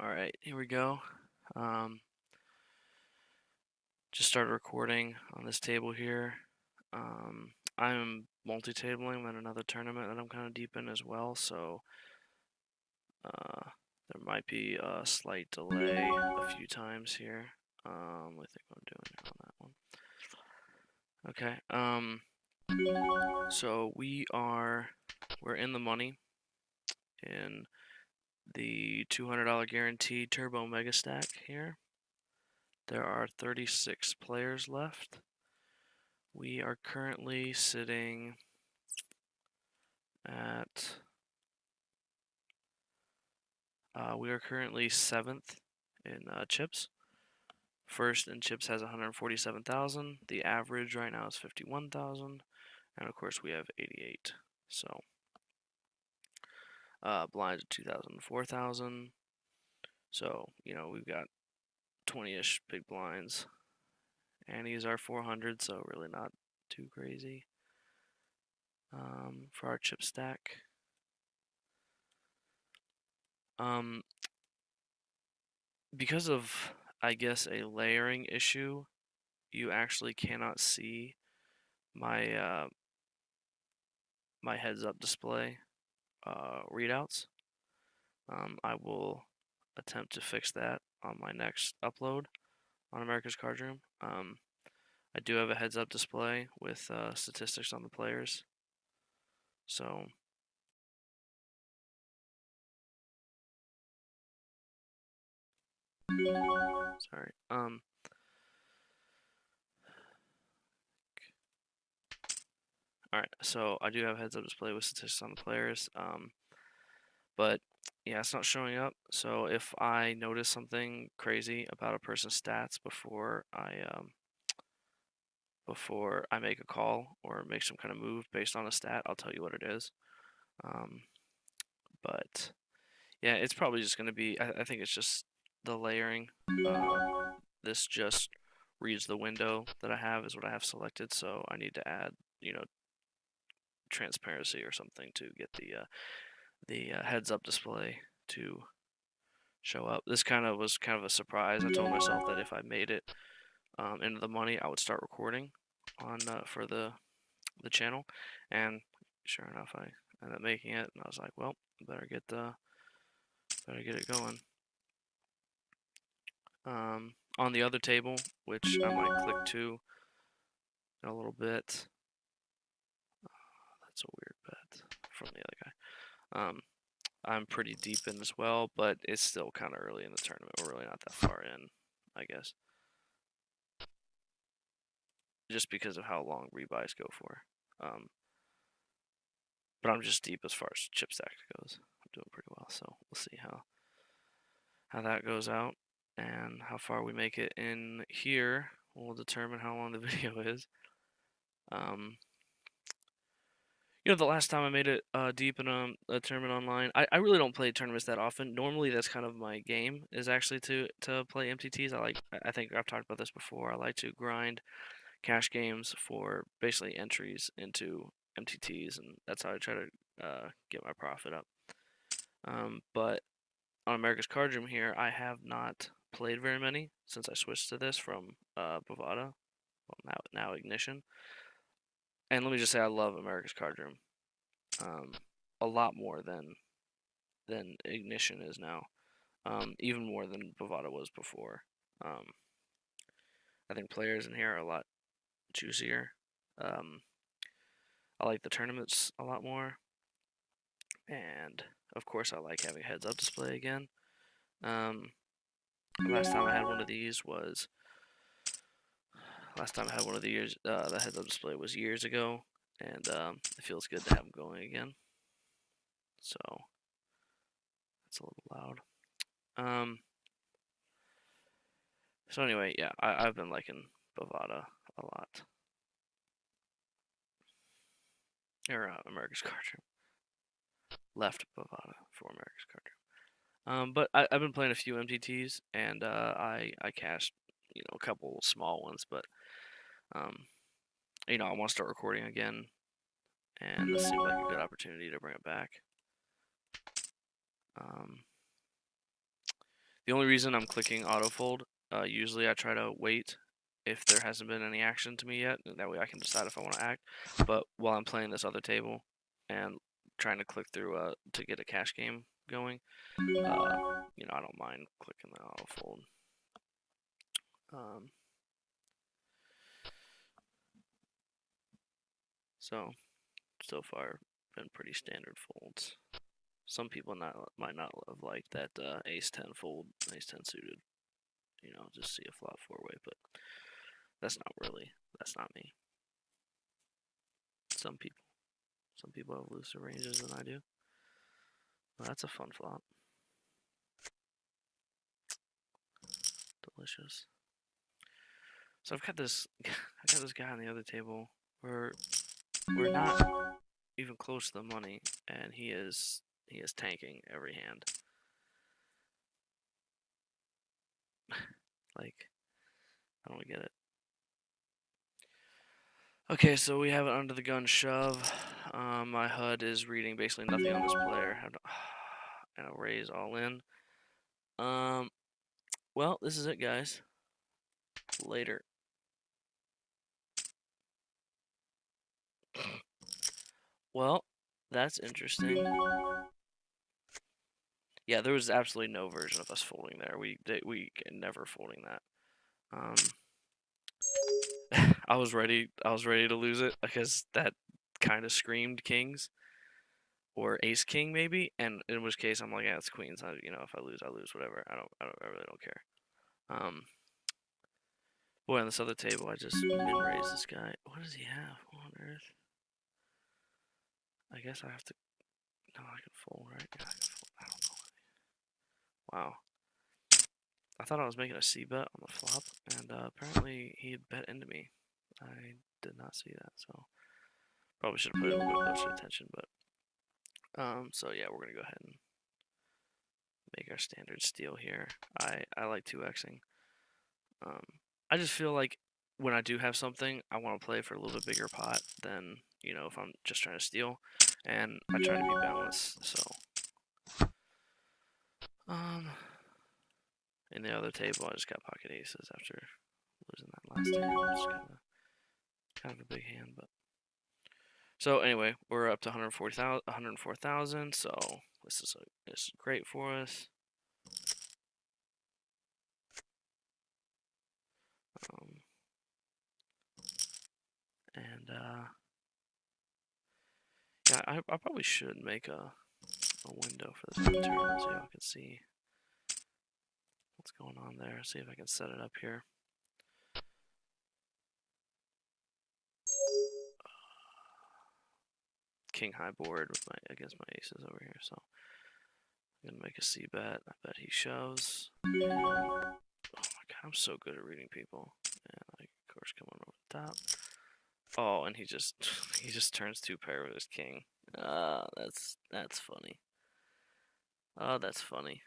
Alright, here we go. Um, just started recording on this table here. I'm multi-tabling. I'm in another tournament that I'm kind of deep in as well, so there might be a slight delay a few times here. I think I'm doing it on that one. Okay, so we're in the money in the $200 guaranteed turbo mega stack here. There are 36 players left. We are currently sitting at we are currently 7th in chips. First in chips has 147,000. The average right now is 51,000, and of course we have 88. So blinds at 2,000, 4,000. So we've got 20-ish big blinds. Annie's are 400, so really not too crazy for our chip stack. Because of, I guess, a layering issue, you actually cannot see my my heads-up display readouts. I will attempt to fix that on my next upload on America's Cardroom. I do have a heads-up display with statistics on the players, so sorry. Alright, so I do have a heads-up display with statistics on the players, but yeah, it's not showing up. So if I notice something crazy about a person's stats before I make a call or make some kind of move based on a stat, I'll tell you what it is. But yeah, it's probably just going to be, I think it's just the layering. This just reads the window that I have is what I have selected, so I need to add, transparency or something to get the heads-up display to show up. This was kind of a surprise. I told myself that if I made it into the money, I would start recording on for the channel, and sure enough, I ended up making it, and I was like, well, better get it going. On the other table, which I might click to in a little bit. That's a weird bet from the other guy. I'm pretty deep in as well, but it's still kind of early in the tournament. We're really not that far in, I guess. Just because of how long rebuys go for. But I'm just deep as far as chip stack goes. I'm doing pretty well, so we'll see how that goes out and how far we make it in here will determine how long the video is. The last time I made it deep in a tournament online, I really don't play tournaments that often. Normally, that's kind of my game, is actually to play MTTs. I think I've talked about this before. I like to grind cash games for basically entries into MTTs, and that's how I try to get my profit up. But on America's Cardroom here, I have not played very many since I switched to this from Bovada, well, now Ignition. And let me just say, I love America's Cardroom a lot more than Ignition is now, even more than Bovada was before. I think players in here are a lot juicier. I like the tournaments a lot more, and of course, I like having a heads-up display again. Last time I had one of these was the heads-up display was years ago, and it feels good to have them going again. So it's a little loud. So anyway, yeah, I've been liking Bovada a lot. Or America's Cardroom. Left Bovada for America's Cardroom. But I've been playing a few MTTs, and I cashed a couple small ones, but I want to start recording again, and this seemed like a good opportunity to bring it back. The only reason I'm clicking autofold, usually I try to wait if there hasn't been any action to me yet, and that way I can decide if I want to act. But while I'm playing this other table and trying to click through to get a cash game going, I don't mind clicking the autofold. So far, been pretty standard folds. Some people might not have liked that ace 10 fold, ace 10 suited. Just see a flop four way, but that's not me. Some people have looser ranges than I do. Well, that's a fun flop. Delicious. So I've got this guy on the other table. We're not even close to the money, and he is tanking every hand. Like, I don't get it. Okay, so we have an under the gun shove. My HUD is reading basically nothing on this player. And a raise all in. Well, this is it, guys. Later. Well, that's interesting. Yeah, there was absolutely no version of us folding there. We never folding that. I was ready to lose it because that kind of screamed kings or ace king maybe, and in which case I'm like, yeah, it's queens. If I lose, I lose. Whatever. I really don't care. Boy, on this other table, I just min raise this guy. What does he have? What on earth? I guess I have to. No, I can fold, right? Yeah, I can fold. I don't know. Wow. I thought I was making a C bet on the flop, and apparently he had bet into me. I did not see that, so probably should have put a little bit closer attention. But so yeah, we're gonna go ahead and make our standard steal here. I like 2xing. I just feel like when I do have something, I want to play for a little bit bigger pot than if I'm just trying to steal, and I try to be balanced. So in the other table, I just got pocket aces after losing that last hand. It's kind of a big hand, but so anyway, we're up to 104,000. So this is great for us. And yeah, I probably should make a window for this turn so y'all can see what's going on there. See if I can set it up here. King high board with against my aces over here, so I'm gonna make a C bet. I bet he shoves. And, oh my god, I'm so good at reading people. And I of course come on over the top. Oh, and he just turns two pair with his king. That's funny. Oh, that's funny.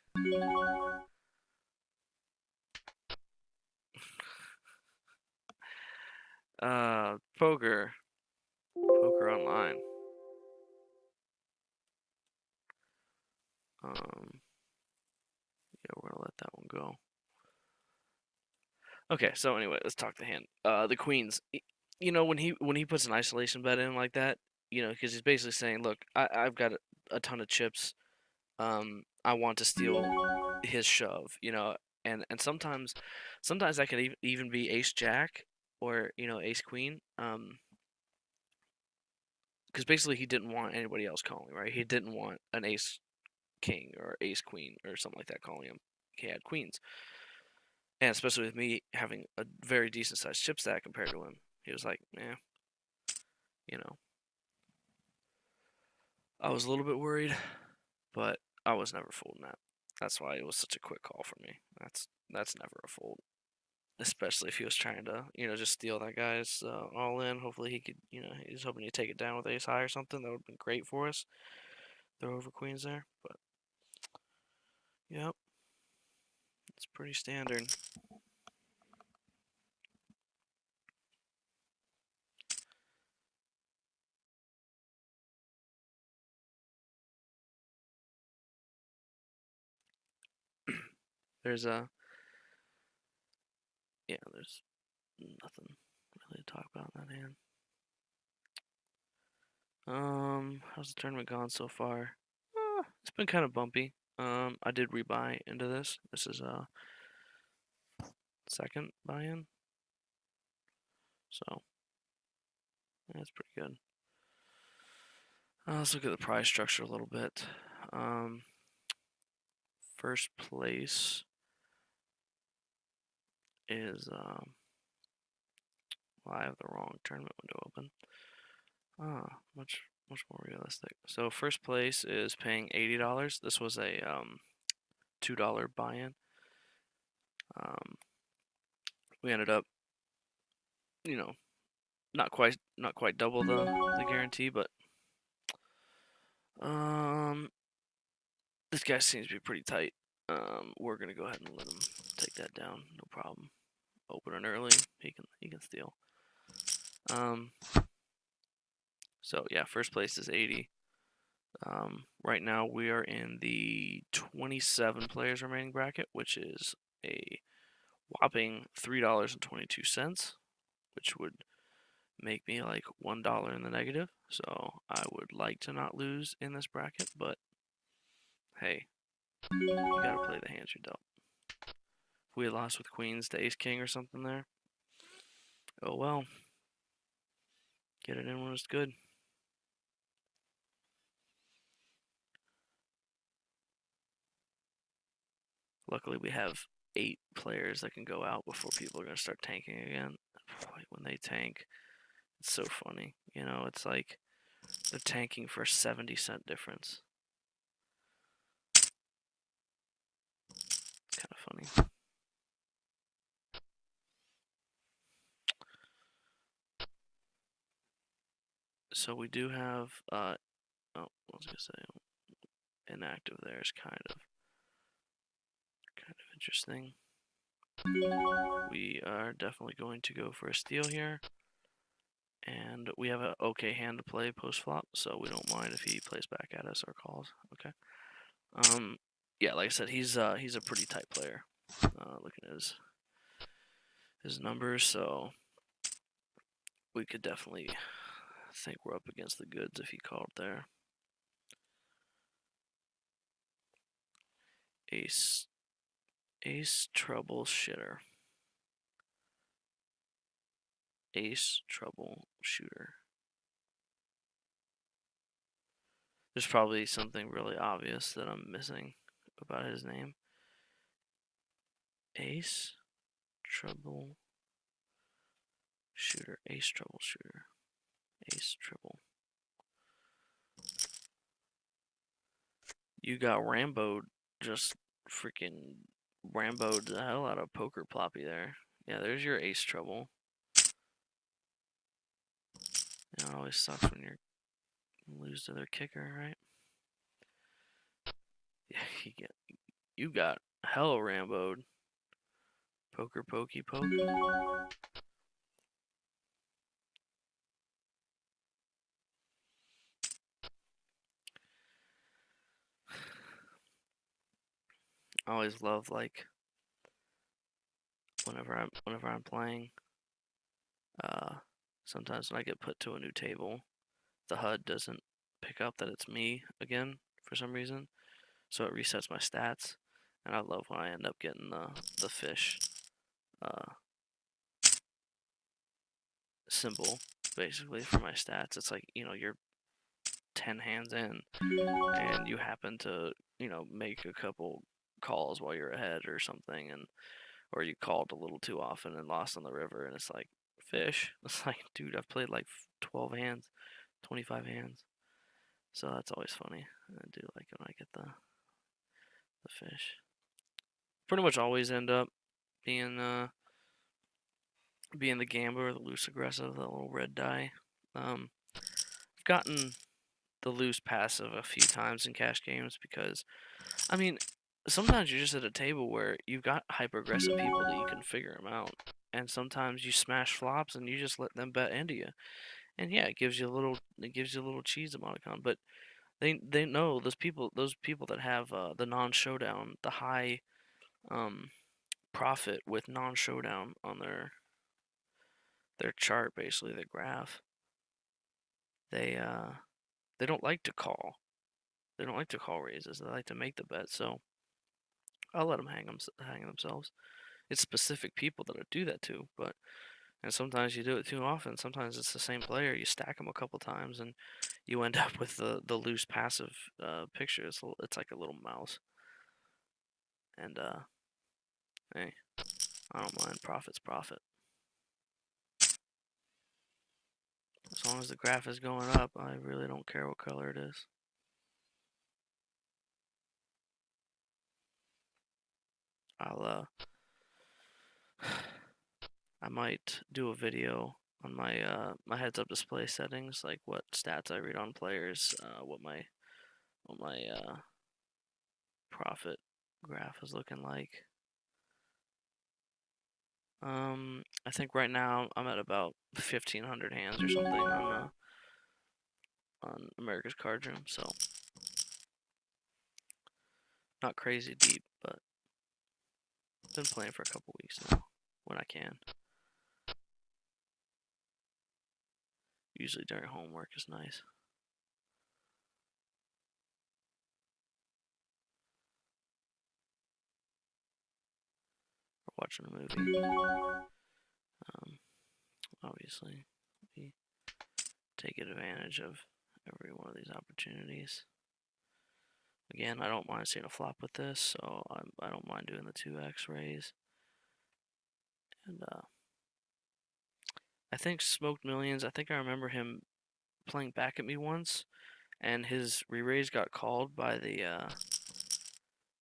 Poker online. Yeah, we're gonna let that one go. Okay, so anyway, let's talk the hand. The queens. When he puts an isolation bet in like that, because he's basically saying, look, I've got a ton of chips. I want to steal his shove. And sometimes that could even be ace jack or ace queen. Because basically he didn't want anybody else calling, right? He didn't want an ace king or ace queen or something like that calling him. He had queens. And especially with me having a very decent sized chip stack compared to him, he was like, "Yeah, you know." I was a little bit worried, but I was never folding that. That's why it was such a quick call for me. That's never a fold, especially if he was trying to, just steal that guy's all in. Hopefully he could, he's hoping to take it down with ace high or something. That would have been great for us. Throw over queens there, but yep, it's pretty standard. There's a yeah, there's nothing really to talk about in that hand. How's the tournament gone so far? It's been kind of bumpy. I did rebuy into this. This is a second buy-in, so that's pretty good. Let's look at the prize structure a little bit. Um, First place is well, I have the wrong tournament window open. Much more realistic. So first place is paying $80. This was a $2 buy-in. Um, we ended up, you know, not quite double the guarantee, but um, this guy seems to be pretty tight. We're gonna go ahead and let him take that down, no problem. Open it early, he can steal. Um, so yeah, first place is 80. Right now we are in the 27 players remaining bracket, which is a whopping $3.22, which would make me like $1 in the negative. So I would like to not lose in this bracket, but hey, you gotta play the hands you're dealt. If we had lost with queens to ace king or something there, oh well. Get it in when it's good. Luckily, we have 8 players that can go out before people are gonna start tanking again. Boy, when they tank, it's so funny. You know, it's like they're tanking for a 70-cent difference. It's kind of funny. So we do have, oh, I was gonna say, inactive there is kind of interesting. We are definitely going to go for a steal here. And we have an okay hand to play post flop, so we don't mind if he plays back at us or calls. Okay. Yeah, like I said, he's a pretty tight player. Looking at his numbers, so we could definitely think we're up against the goods if he called there. Ace troubleshooter. Ace troubleshooter. There's probably something really obvious that I'm missing about his name. Ace troubleshooter. Ace troubleshooter. Ace triple. You got Rambo'd, just freaking Rambo'd the hell out of Poker Ploppy there. Yeah, there's your ace trouble. It always sucks when you lose to their kicker, right? Yeah, you got hella Rambo'd. Poker pokey poke. I always love like whenever I'm playing. Sometimes when I get put to a new table, the HUD doesn't pick up that it's me again for some reason, so it resets my stats. And I love when I end up getting the fish uh, symbol basically for my stats. It's like, you're 10 hands in and you happen to, make a couple calls while you're ahead or something, and or you called a little too often and lost on the river, and it's like fish. It's like, dude, I've played like 12 hands, 25 hands. So that's always funny. I do like when I get the fish. Pretty much always end up being being the gambler, the loose aggressive, the little red die. I've gotten the loose passive a few times in cash games because, I mean, sometimes you're just at a table where you've got hyper aggressive people that you can figure them out, and sometimes you smash flops and you just let them bet into you, and yeah, it gives you a little cheese emoticon, but they know those people that have the non showdown, the high um, profit with non-showdown on their chart, basically their graph. They they don't like to call. They don't like to call raises. They like to make the bet. So I'll let them hang themselves. It's specific people that I do that to, but and sometimes you do it too often. Sometimes it's the same player. You stack them a couple times, and you end up with the loose passive picture. It's like a little mouse. And hey, I don't mind. Profit's profit. As long as the graph is going up, I really don't care what color it is. I might do a video on my heads-up display settings, like what stats I read on players, what my profit graph is looking like. I think right now I'm at about 1,500 hands or something on America's Cardroom, so not crazy deep, but been playing for a couple weeks now when I can. Usually during homework is nice. Or watching a movie. Obviously, we take advantage of every one of these opportunities. Again, I don't mind seeing a flop with this, so I don't mind doing the 2x raise. And I think Smoked Millions, I think I remember him playing back at me once, and his re-raise got called by the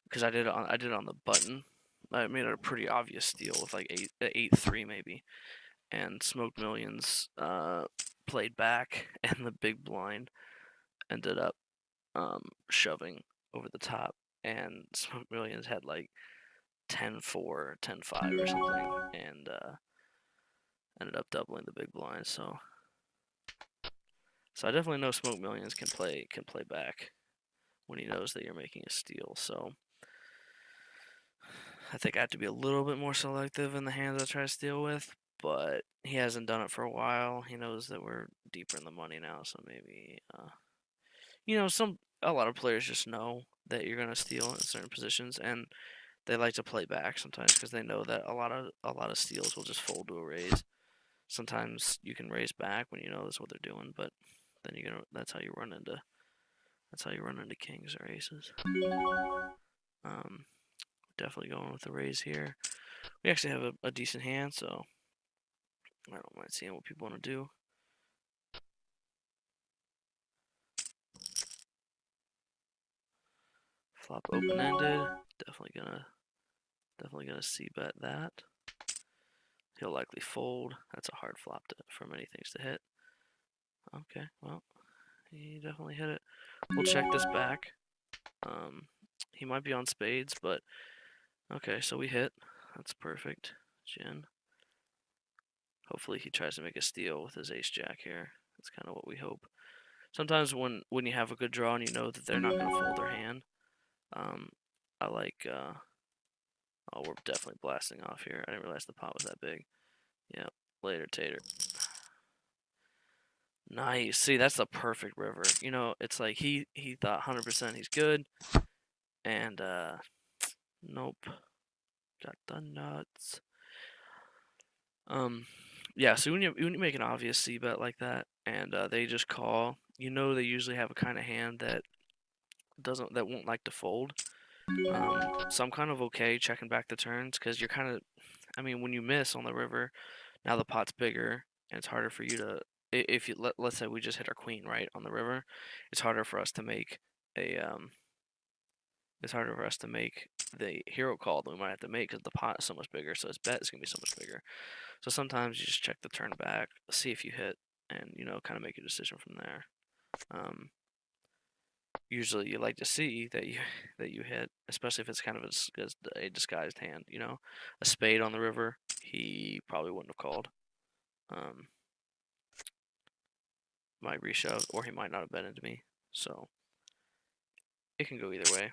because I did it on the button. I made it a pretty obvious steal with like 8-3 maybe, and Smoked Millions played back, and the big blind ended up shoving over the top, and Smoked Millions had like 10-4, 10-5 or something, and ended up doubling the big blind. So I definitely know Smoked Millions can play back when he knows that you're making a steal. So I think I have to be a little bit more selective in the hands I try to steal with, but he hasn't done it for a while. He knows that we're deeper in the money now, so maybe a lot of players just know that you're gonna steal in certain positions, and they like to play back sometimes because they know that a lot of steals will just fold to a raise. Sometimes you can raise back when you know that's what they're doing, but then that's how you run into kings or aces. Um, Definitely going with the raise here. We actually have a decent hand, so I don't mind seeing what people want to do. Flop open-ended. Definitely gonna c-bet that. He'll likely fold. That's a hard flop for many things to hit. Okay, well, he definitely hit it. We'll check this back. He might be on spades, but okay, so we hit. That's perfect. Gin. Hopefully he tries to make a steal with his ace-jack here. That's kind of what we hope. Sometimes when you have a good draw and you know that they're not going to fold their hand, I like, oh, we're definitely blasting off here. I didn't realize the pot was that big. Yep, later, Tater. Nice. See, that's the perfect river. You know, it's like he thought 100% he's good, and nope, got the nuts. Yeah. So when you make an obvious c bet like that, and they just call, you know they usually have a kind of hand that won't like to fold. So I'm kind of okay checking back the turns because you're kind of, I mean, when you miss on the river, now the pot's bigger and it's harder for you to. If you let's say we just hit our queen right on the river, it's harder for us to make a it's harder for us to make the hero call that we might have to make because the pot is so much bigger. So his bet is gonna be so much bigger. So sometimes you just check the turn back, see if you hit, and kind of make a decision from there. Um, Usually you like to see that you that you hit, especially if it's kind of a disguised hand. A spade on the river, he probably wouldn't have called. Um, might reshove, or he might not have bet into me. So it can go either way.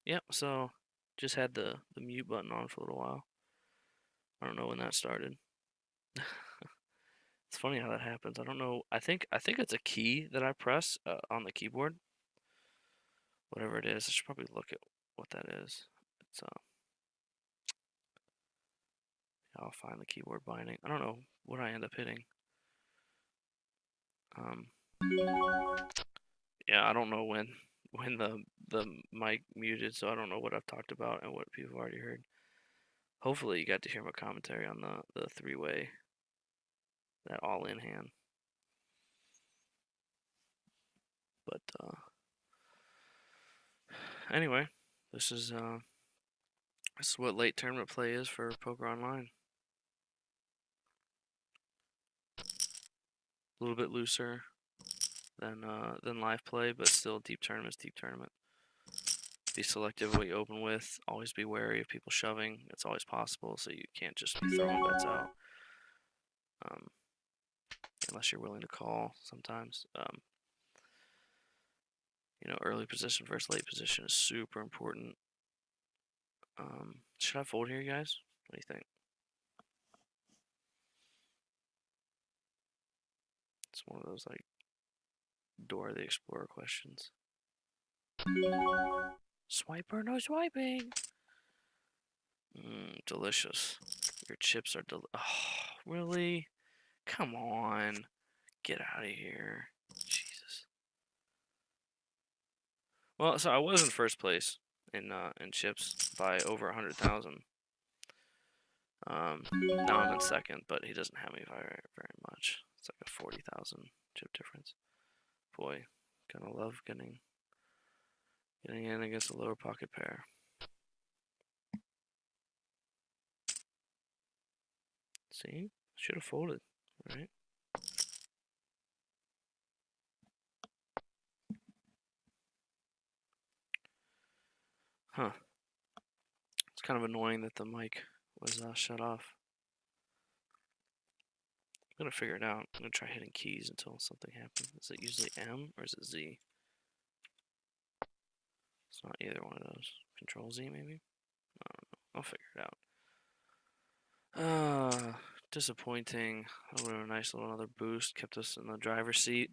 Yep, so just had the mute button on for a little while. I don't know when that started. It's funny how that happens. I don't know. I think it's a key that I press on the keyboard. Whatever it is, I should probably look at what that is. It's I'll find the keyboard binding. I don't know what I end up hitting. Um, yeah, I don't know when the mic muted, so I don't know what I've talked about and what people have already heard. Hopefully, you got to hear my commentary on the three-way, that all-in hand. But anyway, this is what late tournament play is for Poker Online. A little bit looser than live play, but still deep tournaments, deep tournament. Be selective what you open with. Always be wary of people shoving. It's always possible, so you can't just be throwing bets out. Unless you're willing to call sometimes. Early position versus late position is super important. Should I fold here, guys? What do you think? It's one of those like Dora the Explorer questions. Swipe or no swiping? Delicious. Your chips are oh, really? Come on. Get out of here. Jesus. Well, so I was in first place in chips by over 100,000. Now I'm in second, but he doesn't have me by very much. It's like a 40,000 chip difference. Boy, gonna love getting in against a lower pocket pair. See? Should have folded, right? Huh. It's kind of annoying that the mic was shut off. I'm gonna figure it out. I'm gonna try hitting keys until something happens. Is it usually M or is it Z? It's not either one of those. Control Z maybe? I don't know. I'll figure it out. Disappointing. A nice little another boost. Kept us in the driver's seat.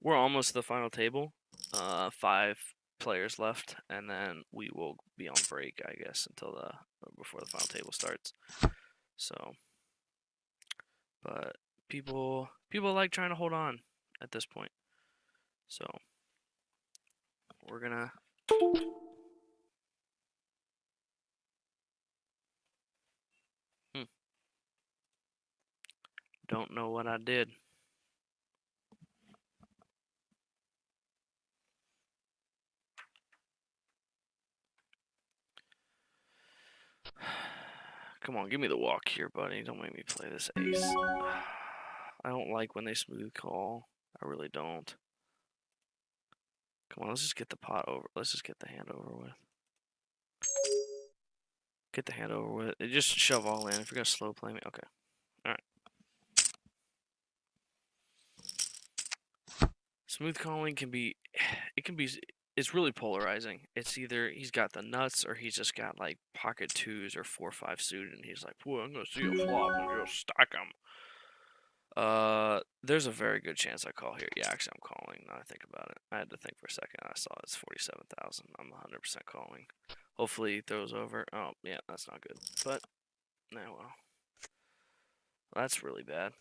We're almost to the final table. 5 players left, and then we will be on break, I guess, until before the final table starts. So, but people like trying to hold on at this point. So we're gonna. Don't know what I did. Come on, give me the walk here, buddy. Don't make me play this ace. I don't like when they smooth call. I really don't. Come on, let's just get the pot over. Let's just get the hand over with. Get the hand over with. Just shove all in. If you're gonna slow play me, okay. All right. Smooth calling can be, it's really polarizing. It's either he's got the nuts or he's just got like pocket 2s or 4-5 suited, and he's like, "Boy, I'm gonna see a flop and just stack them." There's a very good chance I call here. Yeah, actually, I'm calling. Now I think about it. I had to think for a second. I saw it's 47,000. I'm 100% calling. Hopefully he throws over. Oh, yeah, that's not good. But, nah, well. That's really bad.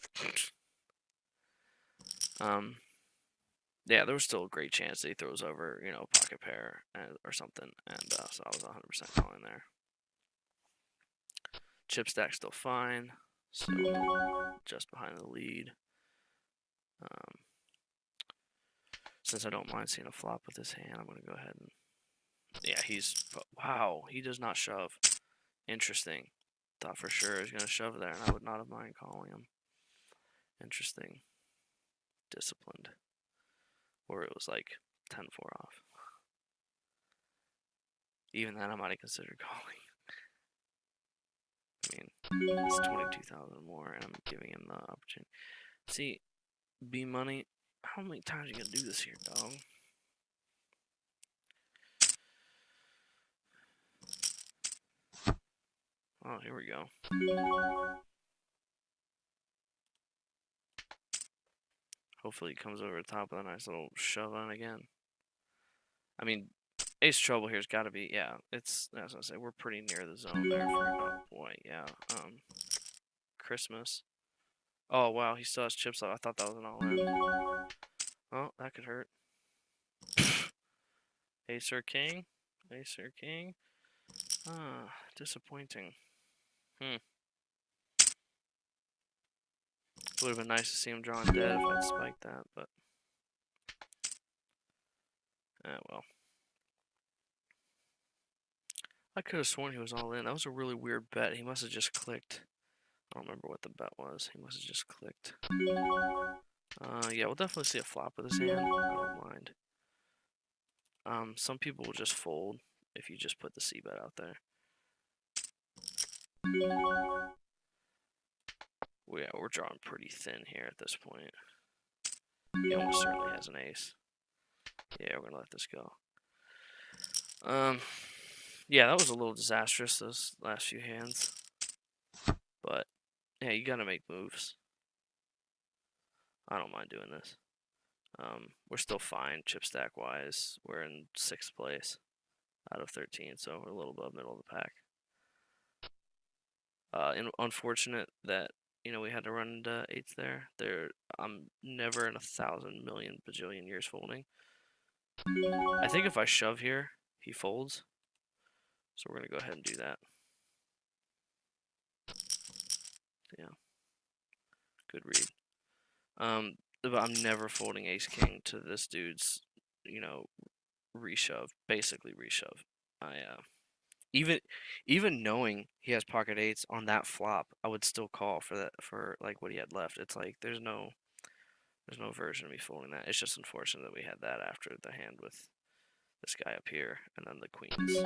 Yeah, there was still a great chance that he throws over, pocket pair or something. And so I was 100% calling there. Chip stack still fine. So, just behind the lead. Since I don't mind seeing a flop with his hand, I'm going to go ahead and... Yeah, wow, he does not shove. Interesting. Thought for sure he was going to shove there, and I would not have mind calling him. Interesting. Disciplined. Or it was like 10-4 off. Even then, I might have considered calling. I mean, it's 22,000 more, and I'm giving him the opportunity. See, B money. How many times are you going to do this here, dog? Oh, here we go. Hopefully he comes over the top with a nice little shove on again. I mean, ace trouble here's got to be, yeah, it's, as I say, we're pretty near the zone there for, oh boy, yeah, Christmas. Oh, wow, he still has chips left. I thought that was an all-in. Oh, that could hurt. Ace or king? Ace or king? Ah, disappointing. Would have been nice to see him drawing dead if I'd spiked that, but... well. I could have sworn he was all in. That was a really weird bet. He must have just clicked. I don't remember what the bet was. He must have just clicked. Yeah, we'll definitely see a flop with his hand. I don't mind. Some people will just fold if you just put the C bet out there. Well, yeah, we're drawing pretty thin here at this point. He almost certainly has an ace. Yeah, we're gonna let this go. Yeah, that was a little disastrous, those last few hands. But, yeah, you gotta make moves. I don't mind doing this. We're still fine, chip stack wise. We're in 6th place. out of 13, so we're a little above middle of the pack. And unfortunate that we had to run into eights there. I'm never in 1,000,000,000 bajillion years folding. I think if I shove here, he folds. So we're gonna go ahead and do that. Yeah, good read. But I'm never folding ace king to this dude's, reshove, basically reshove. I even even knowing he has pocket eights on that flop, I would still call for like what he had left. It's like there's no version of me folding that. It's just unfortunate that we had that after the hand with this guy up here and then the queens. We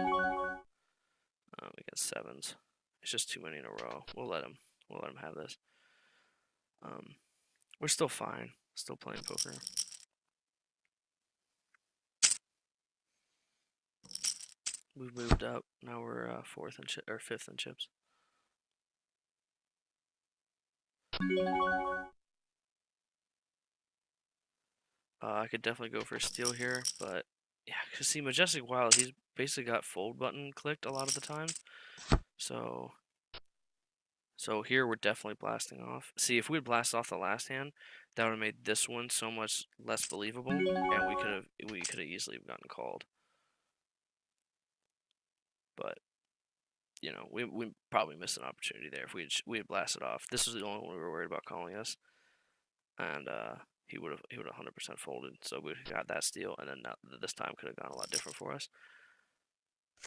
got sevens. It's just too many in a row. We'll let him have this. We're still fine. Still playing poker. We've moved up. Now we're fifth in chips. I could definitely go for a steal here, but yeah, cause see, Majestic Wild, he's basically got fold button clicked a lot of the time. So here we're definitely blasting off. See, if we had blasted off the last hand, that would have made this one so much less believable, and we could have easily gotten called. But we probably missed an opportunity there if we had blasted off. This was the only one we were worried about calling us, and he would have 100% folded. So we got that steal, and then this time could have gone a lot different for us.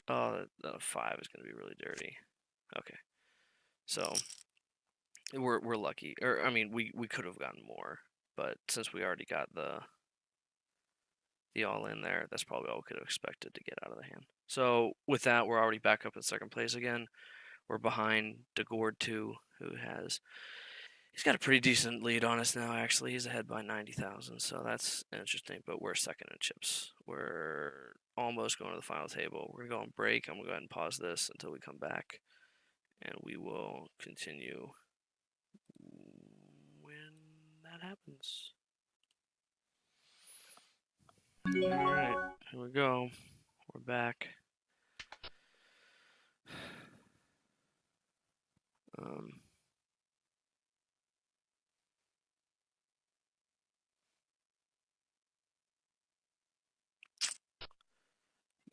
Oh, the 5 is going to be really dirty. Okay, so we're lucky, or I mean, we could have gotten more, but since we already got the all in there, that's probably all we could have expected to get out of the hand. So with that, we're already back up in second place again. We're behind DeGord 2, he's got a pretty decent lead on us now. Actually, he's ahead by 90,000, so that's interesting. But we're second in chips. We're almost going to the final table. We're gonna go on break. I'm gonna go ahead and pause this until we come back, and we will continue when that happens. All right, here we go. We're back.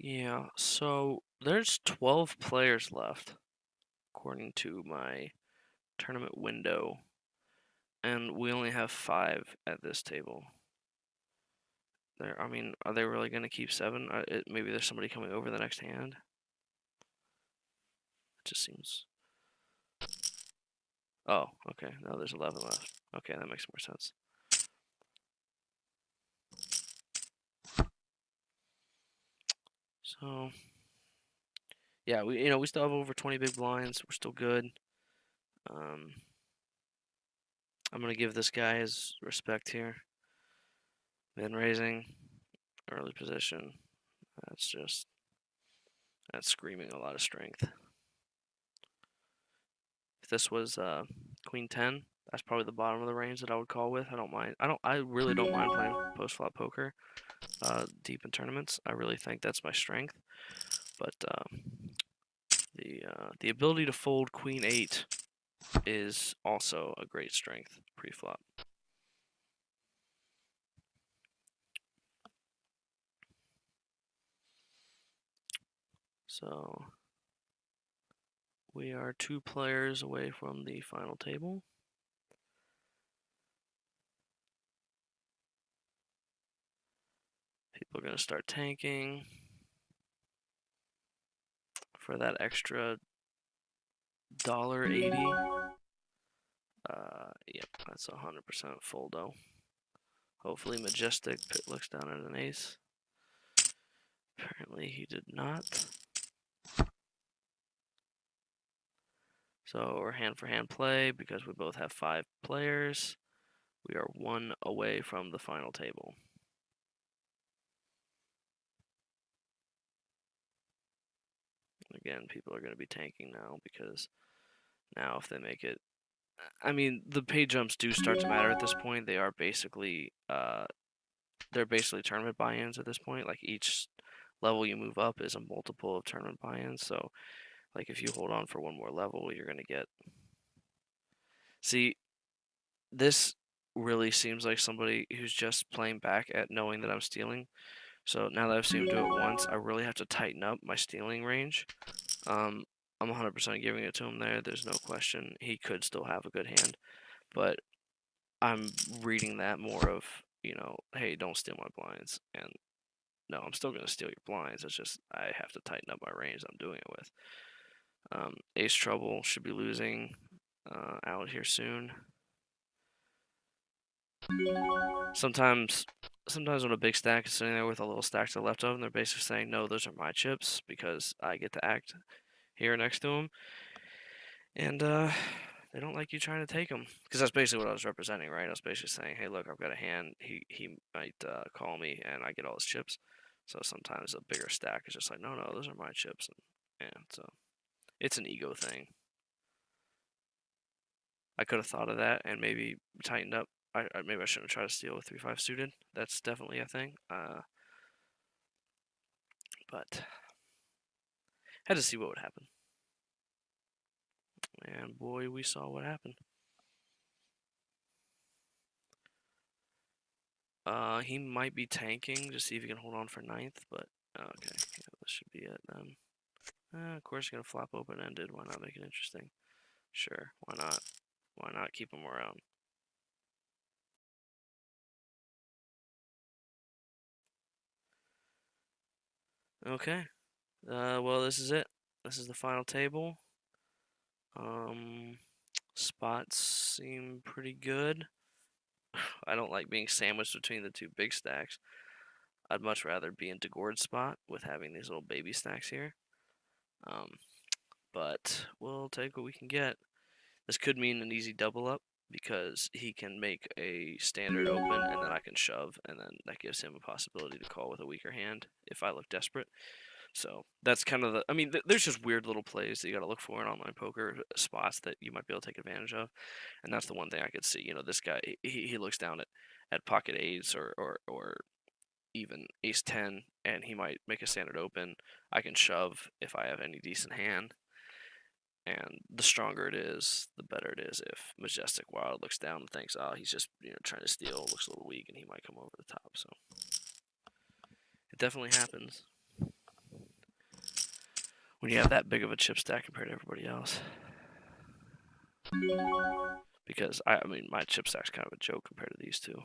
Yeah, so there's 12 players left, according to my tournament window, and we only have 5 at this table. I mean, are they really going to keep 7? Maybe there's somebody coming over the next hand. It just seems. Oh, okay. No, there's 11 left. Okay, that makes more sense. So, yeah, we still have over 20 big blinds. We're still good. I'm gonna give this guy his respect here. Min raising, early position. That's screaming a lot of strength. If this was Queen 10, that's probably the bottom of the range that I would call with. I don't mind. I really don't mind playing post flop poker deep in tournaments. I really think that's my strength. But the ability to fold Queen 8 is also a great strength pre-flop. So we are 2 players away from the final table. People are going to start tanking for that extra $1.80. Yep, that's 100% foldo. Hopefully Majestic looks down at an ace. Apparently he did not. So we're hand for hand play because we both have 5 players. We are 1 away from the final table. Again, people are going to be tanking now because now if they make it, I mean, the pay jumps do start to matter at this point. They are basically they're basically tournament buy-ins at this point. Like each level you move up is a multiple of tournament buy-ins. So, like, if you hold on for one more level, you're gonna get. See, this really seems like somebody who's just playing back at knowing that I'm stealing. So now that I've seen him do it once, I really have to tighten up my stealing range. Um, I'm 100% giving it to him there. There's no question. He could still have a good hand, but I'm reading that more of, hey, don't steal my blinds. And no, I'm still going to steal your blinds. It's just I have to tighten up my range I'm doing it with. Ace Trouble should be losing out here soon. Sometimes when a big stack is sitting there with a little stack to the left of them, they're basically saying, no, those are my chips because I get to act here next to them. And they don't like you trying to take them. Because that's basically what I was representing, right? I was basically saying, hey, look, I've got a hand. He might call me and I get all his chips. So sometimes a bigger stack is just like, no, no, those are my chips. And so it's an ego thing. I could have thought of that and maybe tightened up. Maybe I shouldn't try to steal with 3-5 suited. That's definitely a thing. But had to see what would happen. And boy, we saw what happened. He might be tanking to see if he can hold on for ninth, but okay, yeah, this should be it then. Of course, you're gonna flop open-ended. Why not make it interesting? Sure, why not? Why not keep him around? Okay. Well, this is it. This is the final table. Spots seem pretty good. I don't like being sandwiched between the two big stacks. I'd much rather be in DeGord's spot with having these little baby stacks here. But we'll take what we can get. This could mean an easy double up because he can make a standard open and then I can shove, and then that gives him a possibility to call with a weaker hand if I look desperate. So that's kind of the. I mean, there's just weird little plays that you got to look for in online poker spots that you might be able to take advantage of, and that's the one thing I could see. This guy he looks down at pocket eights or even ace 10, and he might make a standard open. I can shove if I have any decent hand, and the stronger it is, the better it is. If Majestic Wild looks down and thinks, oh, he's just trying to steal, looks a little weak, and he might come over the top. So it definitely happens when you have that big of a chip stack compared to everybody else. Because I mean, my chip stack's kind of a joke compared to these two.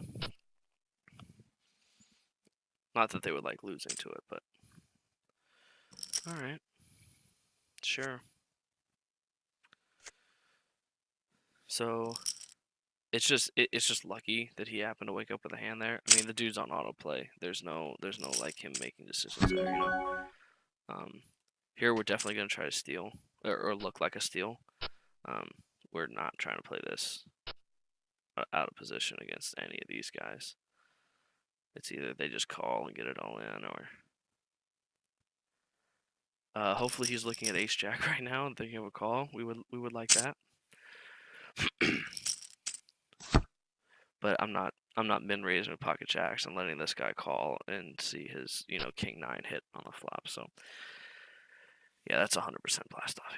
Not that they would like losing to it, but all right, sure. So it's just lucky that he happened to wake up with a hand there. I mean, the dude's on autoplay. There's no like him making decisions there. Here we're definitely gonna try to steal or look like a steal. We're not trying to play this out of position against any of these guys. It's either they just call and get it all in, or hopefully he's looking at ace jack right now and thinking of a call. We would like that. But I'm not min raising with pocket jacks and letting this guy call and see his king 9 hit on the flop. So yeah, that's 100% blast off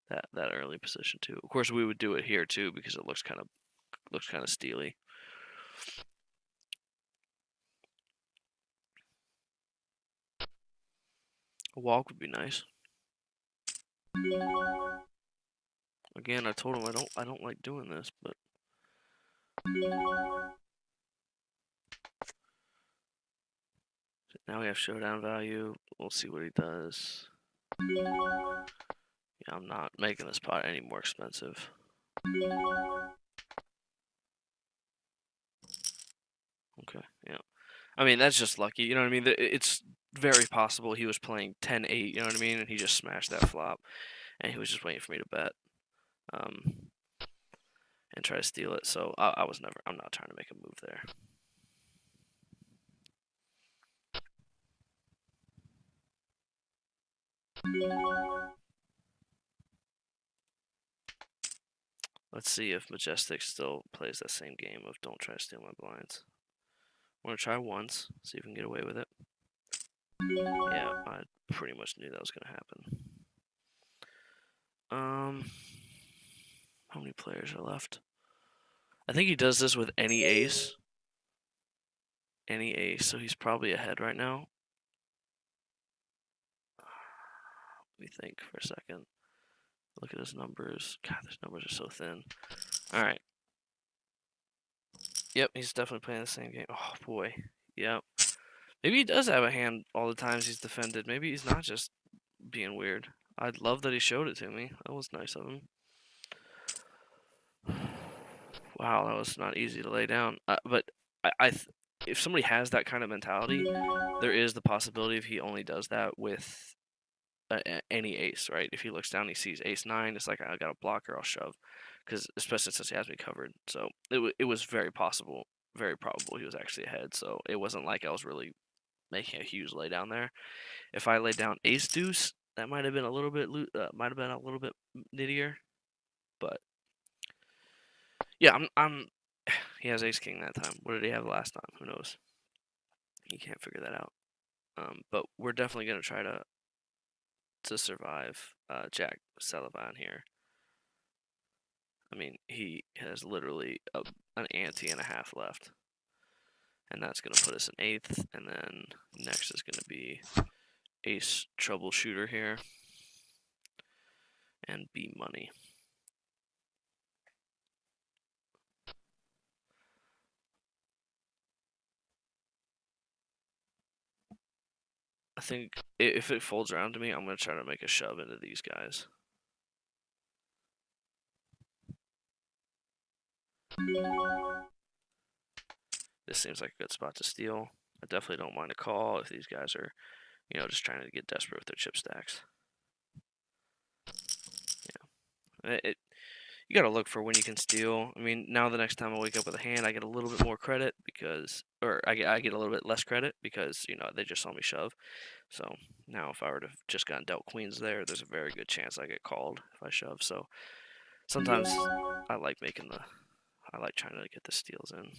hand. That early position too. Of course, we would do it here too because it looks kind of steely. A walk would be nice. Again, I told him I don't like doing this, but now we have showdown value. We'll see what he does. Yeah, I'm not making this pot any more expensive. Okay, yeah. I mean, that's just lucky. You know what I mean? It's very possible he was playing 10-8, you know what I mean? And he just smashed that flop. And he was just waiting for me to bet. And try to steal it. So I'm not trying to make a move there. Let's see if Majestic still plays that same game of don't try to steal my blinds. I'm gonna try once, see if we can get away with it. Yeah, I pretty much knew that was gonna happen. How many players are left? I think he does this with any ace. Any ace, so he's probably ahead right now. Let me think for a second. Look at his numbers. God, his numbers are so thin. All right. Yep, he's definitely playing the same game. Oh boy. Yep. Maybe he does have a hand all the times he's defended. Maybe he's not just being weird. I'd love that he showed it to me. That was nice of him. Wow, that was not easy to lay down. But if somebody has that kind of mentality, there is the possibility if he only does that with any ace, right? If he looks down, he sees ace nine. It's like I got a blocker, I'll shove, because especially since he has me covered. So it was very possible, very probable he was actually ahead. So it wasn't like I was really making a huge lay down there. If I laid down ace deuce, that might have been a little bit nittier, but yeah, I'm. He has ace king that time. What did he have last time? Who knows? You can't figure that out. But we're definitely gonna try to survive Jack Sullivan here. I mean, he has literally an ante and a half left, and that's gonna put us in eighth. And then next is gonna be ace troubleshooter here, and B money. I think if it folds around to me, I'm going to try to make a shove into these guys. This seems like a good spot to steal. I definitely don't mind a call if these guys are, just trying to get desperate with their chip stacks. Yeah. You got to look for when you can steal. I mean, now the next time I wake up with a hand, I get a little bit more credit or I get a little bit less credit because, they just saw me shove. So now if I were to have just gotten dealt queens there's a very good chance I get called if I shove. So sometimes I like trying to get the steals in.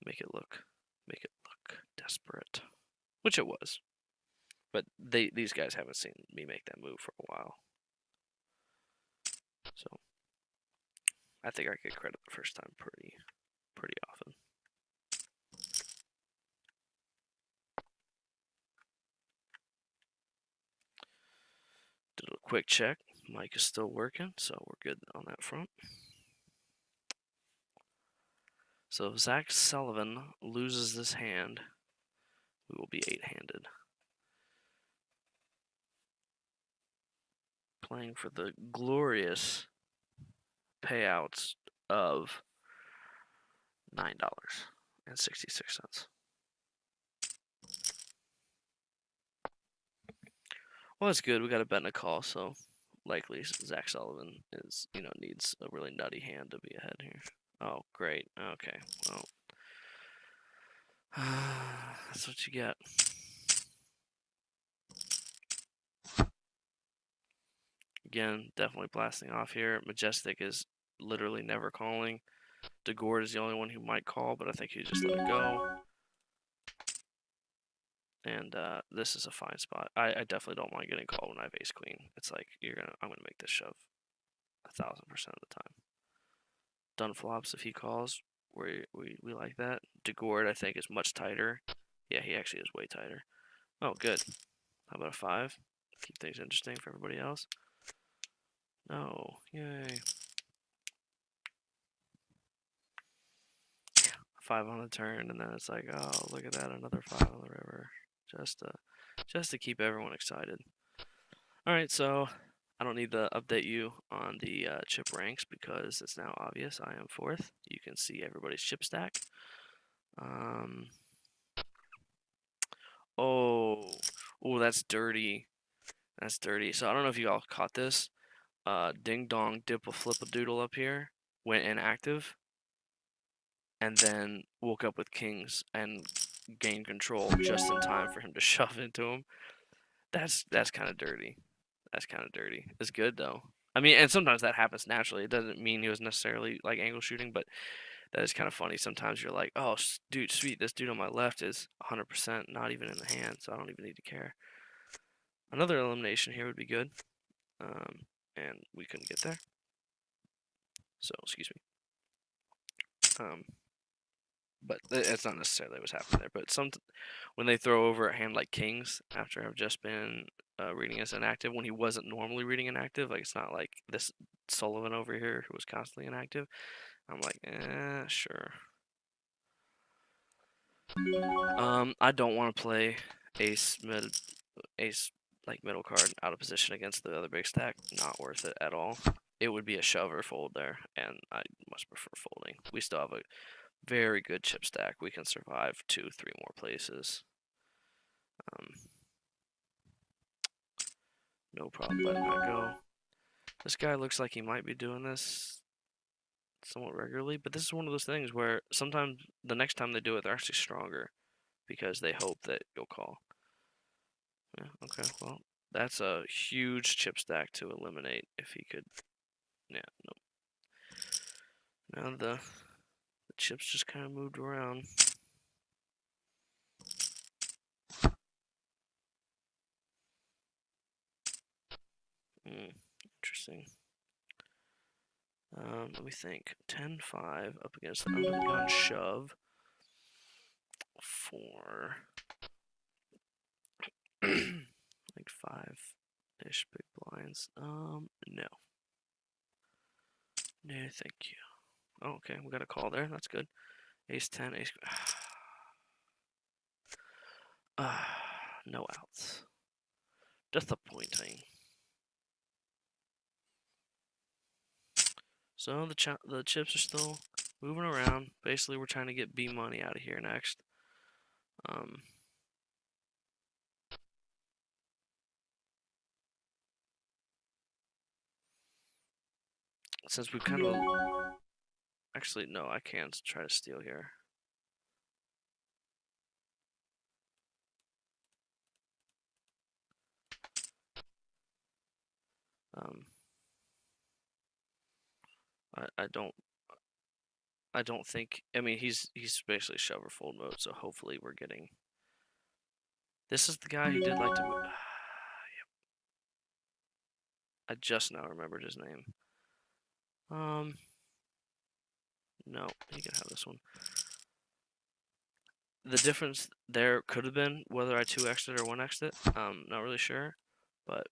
Make it look desperate, which it was. But these guys haven't seen me make that move for a while, so I think I get credit the first time pretty often. Did a quick check. Mic is still working, so we're good on that front. So if Zach Sullivan loses this hand, we will be 8-handed. Playing for the glorious payouts of $9.66. Well, that's good. We got a bet and a call, so likely Zach Sullivan needs a really nutty hand to be ahead here. Oh, great. Okay, well, that's what you get. Again, definitely blasting off here. Majestic is literally never calling. DeGord is the only one who might call, but I think he just let it go. And this is a fine spot. I definitely don't mind getting called when I have ace queen. It's like I'm gonna make this shove 1,000% of the time. Done flops if he calls. We like that. DeGord I think is much tighter. Yeah, he actually is way tighter. Oh, good. How about a 5? Keep things interesting for everybody else. No, yay. 5 on the turn, and then it's like, oh, look at that, another 5 on the river. Just to keep everyone excited. All right, so I don't need to update you on the chip ranks because it's now obvious I am 4th. You can see everybody's chip stack. Oh, that's dirty. That's dirty. So I don't know if you all caught this. Ding Dong dip a flip a doodle up here, went inactive, and then woke up with kings and gained control just in time for him to shove into him. That's kind of dirty. That's kind of dirty. It's good though. I mean, and sometimes that happens naturally. It doesn't mean he was necessarily like angle shooting, but that is kind of funny. Sometimes you're like, oh, dude, sweet, this dude on my left is 100% not even in the hand, so I don't even need to care. Another elimination here would be good, and we couldn't get there. So, excuse me. But it's not necessarily what's happening there. But when they throw over a hand like kings after I've just been reading as inactive, when he wasn't normally reading inactive, like it's not like this Sullivan over here who was constantly inactive. I'm like, sure. I don't want to play ace like middle card out of position against the other big stack. Not worth it at all. It would be a shove or fold there, and I much prefer folding. We still have a very good chip stack. We can survive 2-3 more places. No problem letting that go. This guy looks like he might be doing this somewhat regularly, but this is one of those things where sometimes the next time they do it, they're actually stronger because they hope that you'll call. Yeah, okay, well, that's a huge chip stack to eliminate if he could. Yeah, nope. Now the chips just kind of moved around. Interesting. Let me think. 10-5 up against the under the gun shove. 4. Like 5-ish big blinds. No. No, thank you. Oh, okay, we got a call there. That's good. Ace 10, ace. No outs. Disappointing. So the chips are still moving around. Basically, we're trying to get B money out of here next. Since we've kind of actually no, I can't try to steal here. I don't think. I mean, he's basically shove or fold mode. So hopefully we're getting. This is the guy who did like to. Yep. I just now remembered his name. No, he can have this one. The difference there could have been whether I 2x'd it or 1x'd it. Not really sure, but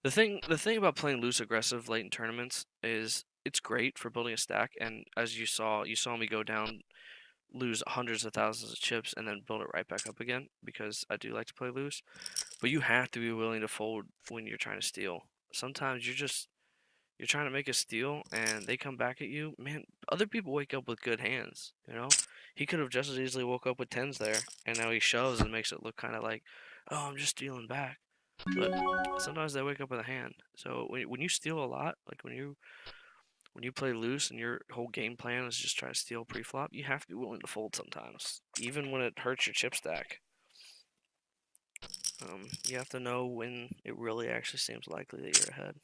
the thing about playing loose aggressive late in tournaments is it's great for building a stack. And as you saw me go down, lose hundreds of thousands of chips, and then build it right back up again because I do like to play loose. But you have to be willing to fold when you're trying to steal. Sometimes you're trying to make a steal and they come back at you. Man, other people wake up with good hands, you know? He could have just as easily woke up with 10s there, and now he shoves and makes it look kind of like, oh, I'm just stealing back. But sometimes they wake up with a hand. So when you steal a lot, like when you play loose and your whole game plan is just try to steal pre-flop, you have to be willing to fold sometimes, even when it hurts your chip stack. You have to know when it really actually seems likely that you're ahead.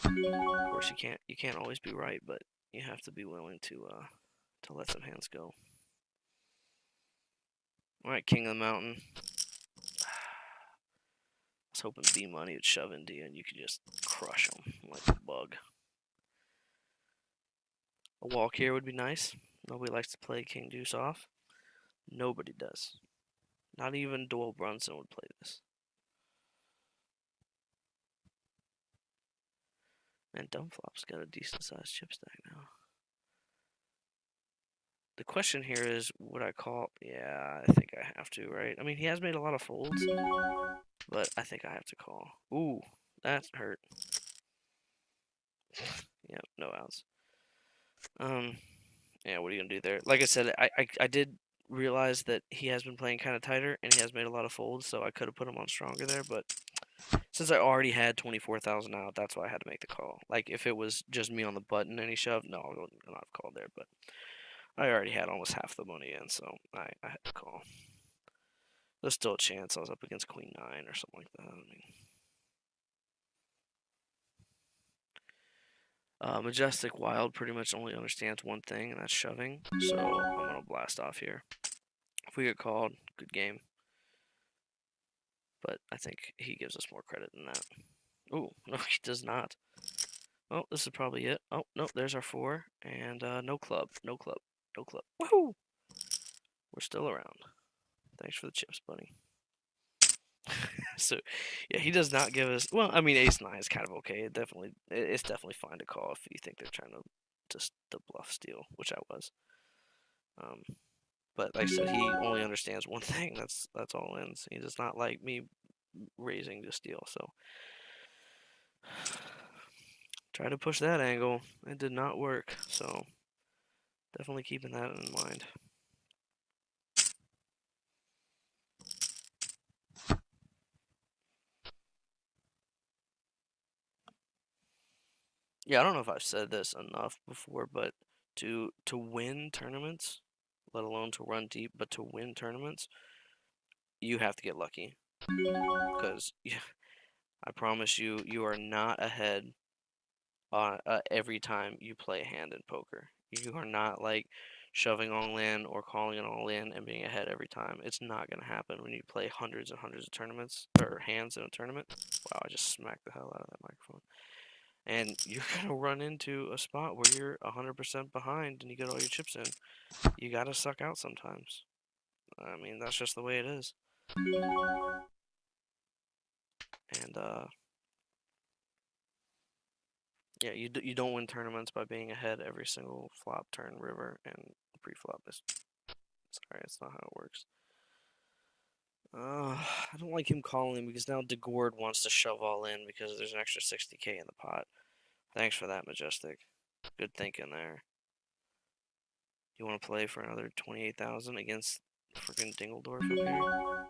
Of course, you can't always be right, but you have to be willing to let some hands go. All right, King of the Mountain. I was hoping B money would shove into you and you could just crush them like a bug. A walk here would be nice. Nobody likes to play King Deuce off. Nobody does. Not even Doyle Brunson would play this. And Dumbflop's got a decent sized chip stack now. The question here is, would I call? Yeah, I think I have to, right? I mean, he has made a lot of folds, but I think I have to call. Ooh, that hurt. Yep, no outs. Yeah, what are you gonna do there? Like I said, I did realize that he has been playing kind of tighter, and he has made a lot of folds, so I could have put him on stronger there, but since I already had 24,000 out, that's why I had to make the call. Like, if it was just me on the button and he shoved, no, I would not have called there, but I already had almost half the money in, so I had to call. There's still a chance I was up against Queen 9 or something like that. I mean, Majestic Wild pretty much only understands one thing, and that's shoving. So I'm gonna blast off here. If we get called, good game. But I think he gives us more credit than that. Oh, no, he does not. Oh, this is probably it. Oh, no, there's our 4. And no club, no club, no club. Woohoo! We're still around. Thanks for the chips, buddy. So, yeah, he does not give us. Well, I mean, Ace 9 is kind of okay. It's definitely fine to call if you think they're trying to just the bluff steal, which I was. Um, but like I said, he only understands one thing. That's all ins. He does not like me raising to steal. So, try to push that angle. It did not work. So, definitely keeping that in mind. Yeah, I don't know if I've said this enough before, but to win tournaments, let alone to run deep, but to win tournaments, you have to get lucky because I promise you, you are not ahead every time you play a hand in poker. You are not like shoving all in or calling it all in and being ahead every time. It's not gonna happen when you play hundreds and hundreds of tournaments or hands in a tournament. Wow, I just smacked the hell out of that microphone. And you're gonna run into a spot where you're 100% behind and you get all your chips in. You gotta suck out sometimes. I mean, that's just the way it is. And yeah, you don't win tournaments by being ahead every single flop, turn, river, and pre-flop. Sorry, that's not how it works. I don't like him calling because now DeGord wants to shove all in because there's an extra 60K in the pot. Thanks for that, Majestic. Good thinking there. You want to play for another 28,000 against freaking Dingledorf up here?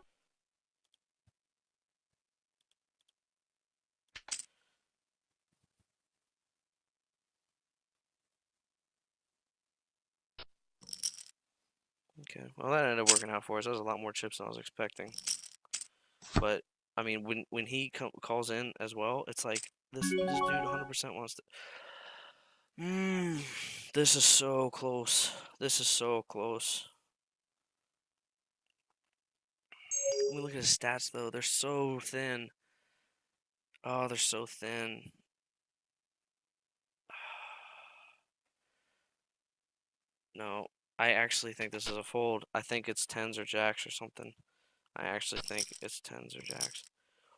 Okay, well that ended up working out for us. That was a lot more chips than I was expecting. But I mean, when he calls in as well, it's like this dude 100% wants to. This is so close. This is so close. Let me look at his stats though. They're so thin. Oh, they're so thin. No, I actually think this is a fold. I think it's tens or jacks or something. I actually think it's tens or jacks.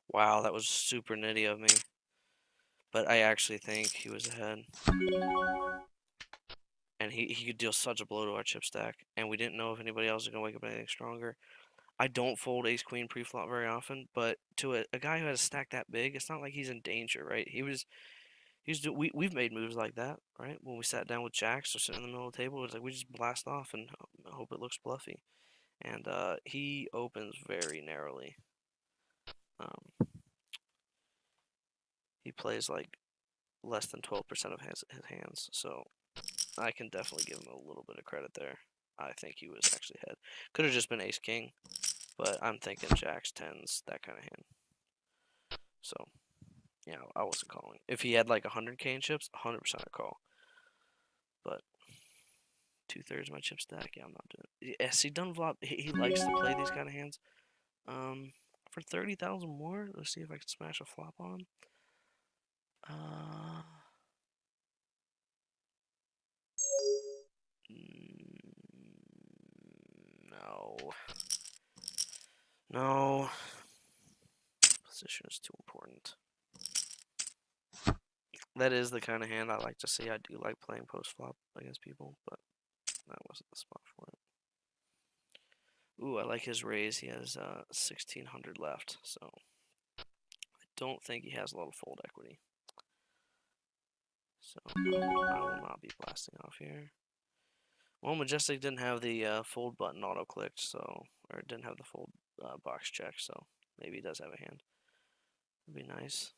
Wow, that was super nitty of me. But I actually think he was ahead. And he could deal such a blow to our chip stack. And we didn't know if anybody else was going to wake up anything stronger. I don't fold ace queen pre-flop very often, but to a guy who has a stack that big, it's not like he's in danger, right? We've made moves like that, right? When we sat down with jacks or sitting in the middle of the table, it's like we just blast off and hope it looks bluffy. And he opens very narrowly. He plays like less than 12% of his hands, so I can definitely give him a little bit of credit there. I think he was actually ahead. Could have just been ace king, but I'm thinking jacks, tens, that kind of hand. So, yeah, I wasn't calling. If he had like 100K in chips, 100% I'd call. But 2/3 of my chip stack, yeah, I'm not doing it. Yeah, see, Dunlop, he likes to play these kind of hands. For 30,000 more, let's see if I can smash a flop on him. No. No. Position is too important. That is the kind of hand I like to see. I do like playing post flop against people, but that wasn't the spot for it. Ooh, I like his raise. He has 1,600 left, so I don't think he has a lot of fold equity. So I will not be blasting off here. Well, Majestic didn't have the fold button auto clicked, so or didn't have the fold box check, so maybe he does have a hand. Would be nice.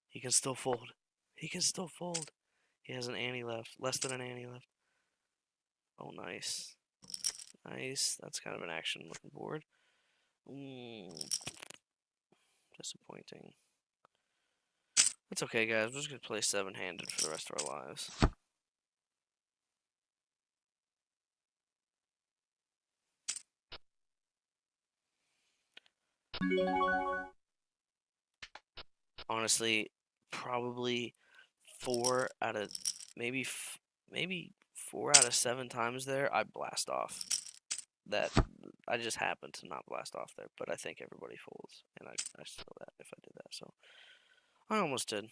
He can still fold. He can still fold. He has an ante left, less than an ante left. Oh, nice. Nice. That's kind of an action looking board. Did Disappointing. It's okay, guys. We're just gonna play seven-handed for the rest of our lives. Honestly, probably maybe maybe 4 out of 7 times there, I blast off. That I just happened to not blast off there, but I think everybody folds, and I steal that if I did that. So I almost did.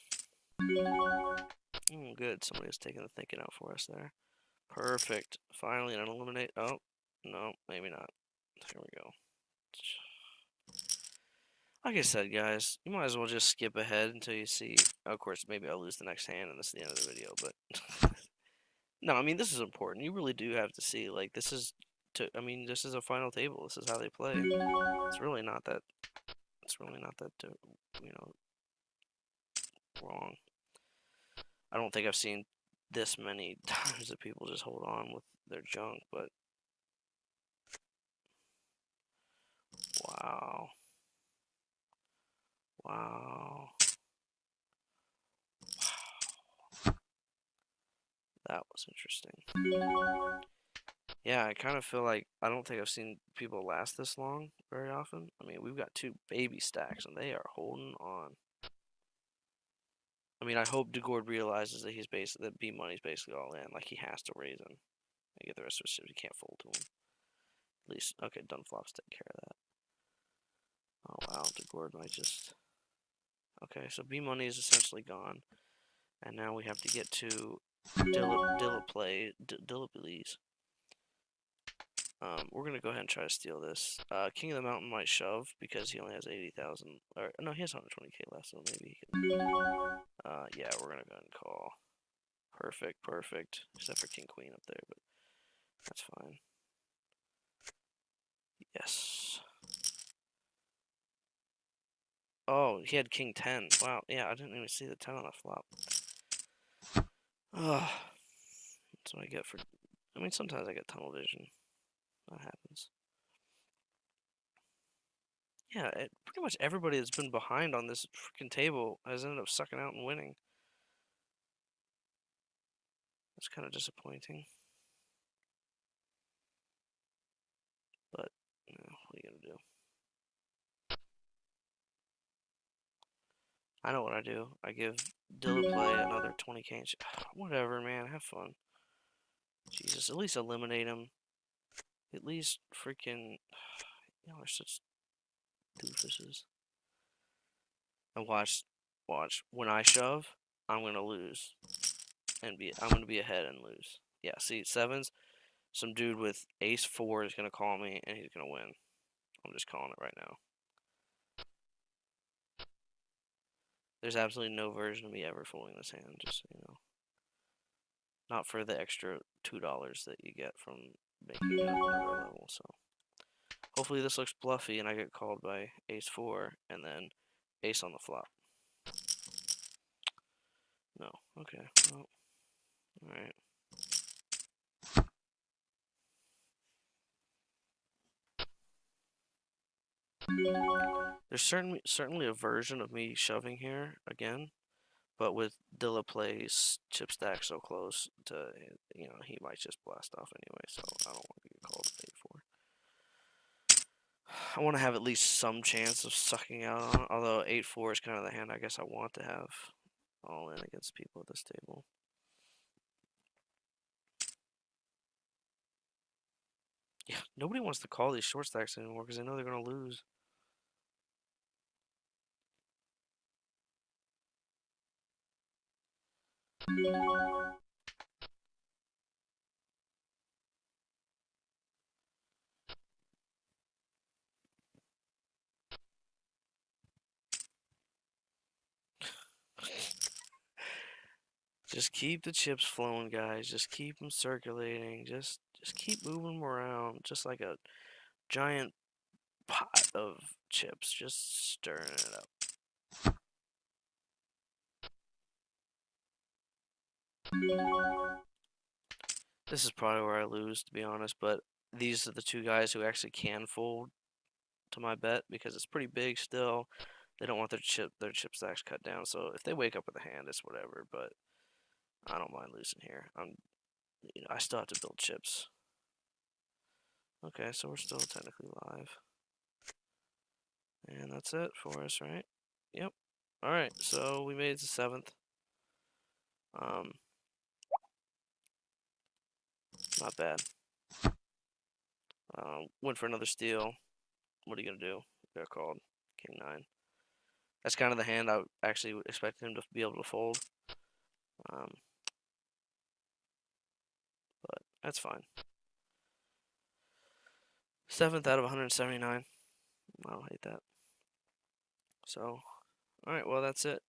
Good. Somebody was taking the thinking out for us there. Perfect. Finally, an eliminate. Oh, no, maybe not. Here we go. Like I said, guys, you might as well just skip ahead until you see. Of course, maybe I'll lose the next hand and this is the end of the video, but no, I mean, this is important. You really do have to see, like, I mean, this is a final table. This is how they play. It's really not that, you know, wrong. I don't think I've seen this many times that people just hold on with their junk, but wow. Wow. That was interesting. Yeah, I kind of feel like I don't think I've seen people last this long very often. I mean, we've got 2 baby stacks and they are holding on. I mean, I hope DeGord realizes that B Money's basically all in. Like he has to raise him and get the rest of his ships. He can't fold to him. At least, okay, done flops take care of that. Oh wow, DeGord might just. Okay, so B Money is essentially gone, and now we have to get to Dilla Belize. We're gonna go ahead and try to steal this. King of the Mountain might shove because he only has 80,000. Or no, he has 120k left, so maybe he can. Yeah, we're gonna go ahead and call. Perfect, perfect. Except for King Queen up there, but that's fine. Yes. Oh, he had King 10. Wow. Yeah, I didn't even see the 10 on the flop. Ugh. That's what I get for. I mean, sometimes I get tunnel vision. That happens. Yeah, pretty much everybody that's been behind on this freaking table has ended up sucking out and winning. That's kind of disappointing. But, you know, what are you gonna do? I know what I do. I give Dillaplay another 20k. Whatever, man. Have fun. Jesus, at least eliminate him. At least freaking. You know, they're such doofuses. And watch. When I shove, I'm gonna lose. I'm gonna be ahead and lose. Yeah, see, sevens. Some dude with ace 4 is gonna call me, and he's gonna win. I'm just calling it right now. There's absolutely no version of me ever folding this hand, just so you know. Not for the extra $2 that you get from making it up another level, so. Hopefully this looks bluffy and I get called by ace 4 and then ace on the flop. No. Okay. Well, alright. There's certainly a version of me shoving here again, but with Dillaplay's chip stack so close to, you know, he might just blast off anyway, so I don't want to get called with 8-4. I want to have at least some chance of sucking out on it, although 8-4 is kind of the hand I guess I want to have all in against people at this table. Yeah, nobody wants to call these short stacks anymore because they know they're going to lose. Just keep the chips flowing, guys. Just keep them circulating. Just keep moving them around, just like a giant pot of chips, just stirring it up. This is probably where I lose, to be honest, but these are the 2 guys who actually can fold to my bet because it's pretty big still. They don't want their chip stacks cut down. So if they wake up with a hand, it's whatever. But I don't mind losing here. I still have to build chips. Okay, so we're still technically live. And that's it for us, right? Yep. Alright, so we made it to 7th. Um, not bad. Went for another steal. What are you gonna do? They're called King 9. That's kind of the hand I actually expected him to be able to fold. Um, but that's fine. 7th out of 179. I don't hate that. So, alright, well, that's it.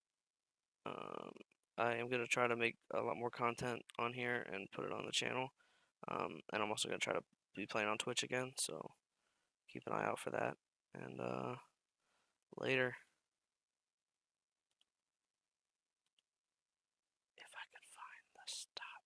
I am going to try to make a lot more content on here and put it on the channel. And I'm also going to try to be playing on Twitch again, so keep an eye out for that. And later. If I can find the stop.